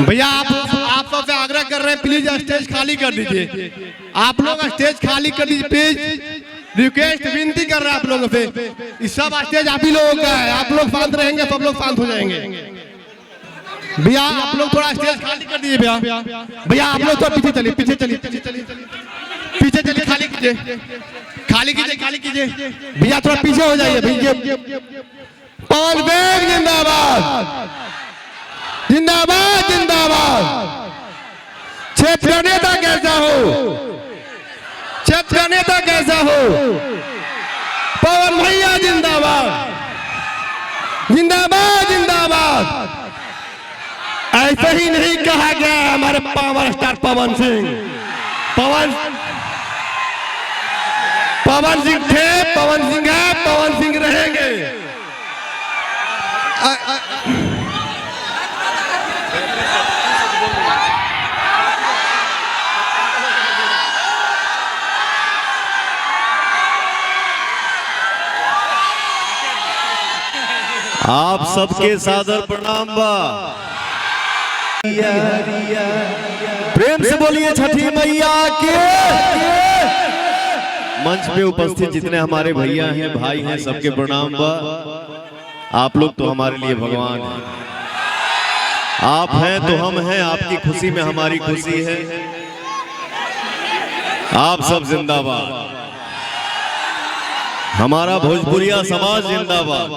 भैया आप सबसे आग्रह कर रहे हैं, प्लीज स्टेज खाली कर दीजिए। आप लोग स्टेज खाली कर दीजिए प्लीज, रिक्वेस्ट विनती कर रहे हैं आप लोगों से। इस सब स्टेज आप ही लोगों का है, आप लोग शांत रहेंगे सब लोग शांत हो जाएंगे। भैया आप लोग थोड़ा स्टेज खाली कर दीजिए। भैया आप लोग थोड़ा पीछे चलिए, पीछे चलिए, पीछे चलिए, खाली कीजिए, खाली कीजिए, खाली कीजिए। भैया थोड़ा पीछे हो जाइए भैया। पवन बेग जिंदाबाद, जिंदाबाद, जिंदाबाद। क्षेत्र नेता कैसा हो, क्षेत्र नेता कैसा हो, पवन भैया जिंदाबाद, जिंदाबाद, जिंदाबाद। ऐसे ही नहीं कहा गया हमारे पावर स्टार पवन सिंह। पवन सिंह थे, पवन सिंह है, पवन सिंह रहेंगे। आप सबके सादर प्रणाम बा। प्रेम से बोलिए छठी मैया के। मंच पे उपस्थित जितने हमारे भैया हैं, भाई हैं, सबके प्रणाम बा। आप लोग तो हमारे लिए भगवान हैं। आप हैं तो हम हैं, आपकी खुशी में हमारी खुशी है। आप सब जिंदाबाद, हमारा भोजपुरिया समाज जिंदाबाद।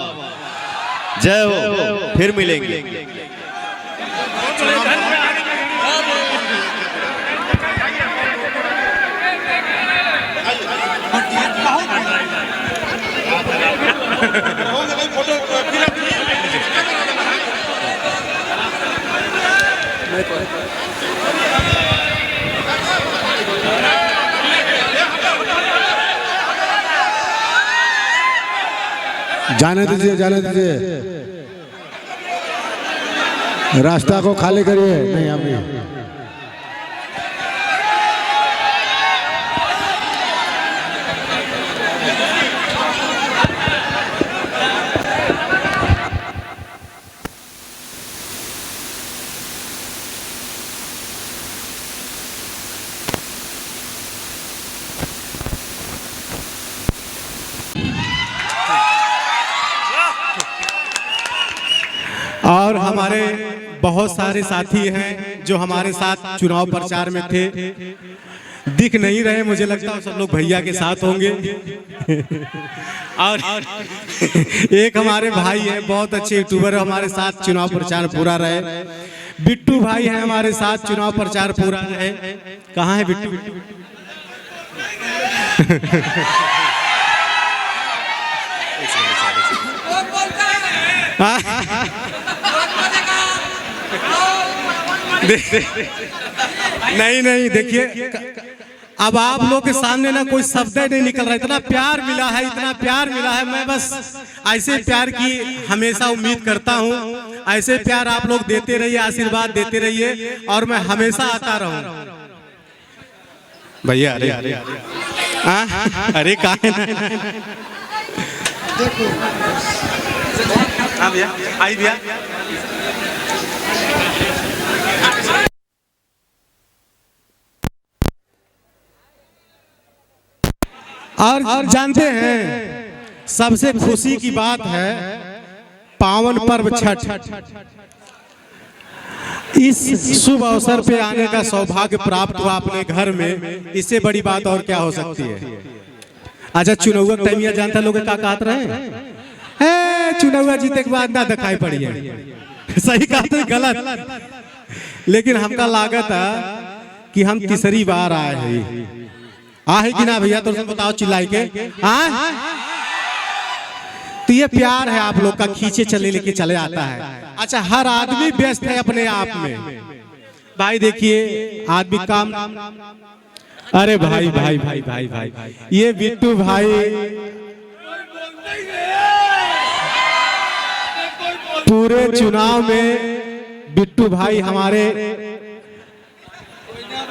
जय हो, फिर मिलेंगे। जाने दीजिए, जाने दीजिए, रास्ता को खाली करिए। नहीं अभी और हमारे बहुत सारे साथी हैं जो हमारे साथ चुनाव प्रचार में थे, दिख नहीं रहे, मुझे लगता है सब लोग भैया के साथ होंगे। और एक हमारे भाई हैं, बहुत अच्छे यूट्यूबर, हमारे साथ चुनाव प्रचार पूरा रहे। बिट्टू भाई हैं हमारे साथ, चुनाव प्रचार पूरा रहे। कहाँ है बिट्टू? नहीं नहीं, देखिए अब आप लोग के सामने ना कोई शब्द नहीं निकल रहा। इतना प्यार मिला है, इतना प्यार मिला है। मैं बस ऐसे प्यार की हमेशा उम्मीद करता हूँ। ऐसे प्यार आप लोग देते रहिए, आशीर्वाद देते रहिए और मैं हमेशा आता रहूं। भैया अरे अरे अरे कहाँ भैया, आई भैया। और जानते हैं सबसे खुशी की बात है पावन पर्व छठ। इस शुभ अवसर पे आने का सौभाग्य प्राप्त हुआ अपने घर में, इससे बड़ी बात और क्या हो सकती है। अच्छा चुनाव टाइमिया जानता लोग क्या कहत रहे, चुनाव जीते के बाद ना दिखाई पड़ी है। सही कहा तो गलत, लेकिन हमका लागत है कि हम तीसरी बार आए हैं। है कि ना भैया? तो बताओ चिल्लाई के। तो ये प्यार है आप लोग का, खींचे चले लेके चले आता है। अच्छा हर आदमी व्यस्त है अपने आप में। भाई देखिए आदमी काम, अरे भाई भाई भाई भाई भाई, ये बिट्टू भाई पूरे चुनाव में बिट्टू भाई हमारे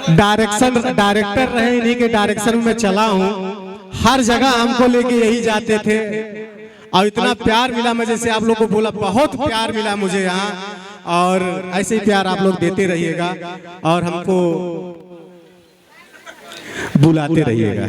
डायरेक्टर रहे, इन्हीं के डायरेक्शन में चला हूँ। हर जगह हमको लेके यही जाते थे और इतना प्यार मिला। मैं जैसे आप लोग को बोला बहुत प्यार मिला मुझे यहाँ, और ऐसे ही प्यार आप लोग देते रहिएगा और हमको बुलाते रहिएगा।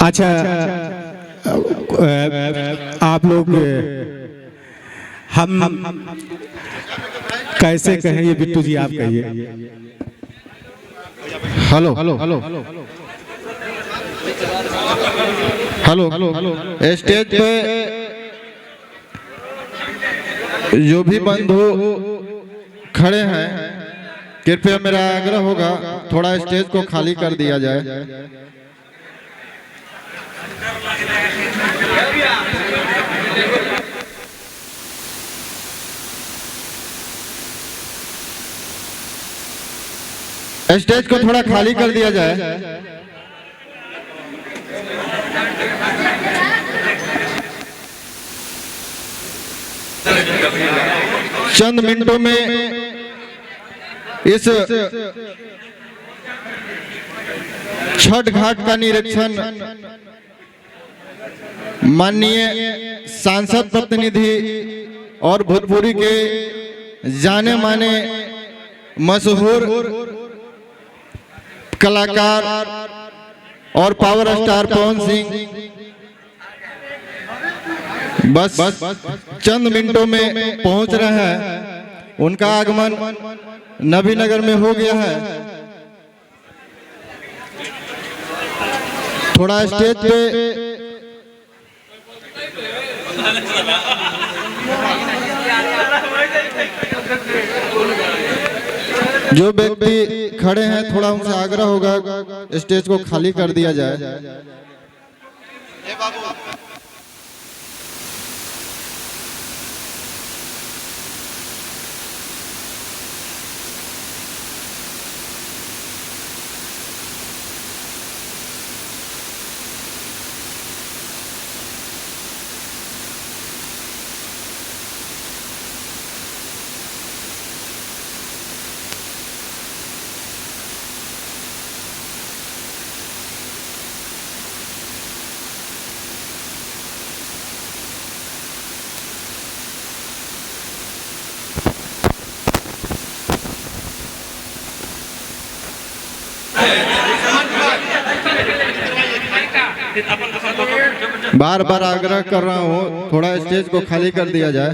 अच्छा, आप लोग हम कैसे कहें ये बिट्टू जी, आप कहिए। Hello hello hello hello hello, stage पे जो भी बंधु खड़े हैं, कृपया मेरा आग्रह होगा थोड़ा स्टेज को खाली कर दिया जाए। स्टेज को थोड़ा खाली कर दिया जाए। चंद मिनटों में इस छठ घाट का निरीक्षण माननीय सांसद प्रतिनिधि और भोजपुरी के जाने माने मशहूर कलाकार और पावर स्टार पवन सिंह बस चंद मिनटों में पहुंच रहे हैं। उनका आगमन नबीनगर में हो गया है। थोड़ा स्टेज पे जो व्यक्ति खड़े हैं, थोड़ा उनसे आग्रह होगा स्टेज को खाली कर दिया जाए। बार बार आग्रह कर रहा हूँ, थोड़ा स्टेज को खाली कर दिया जाए।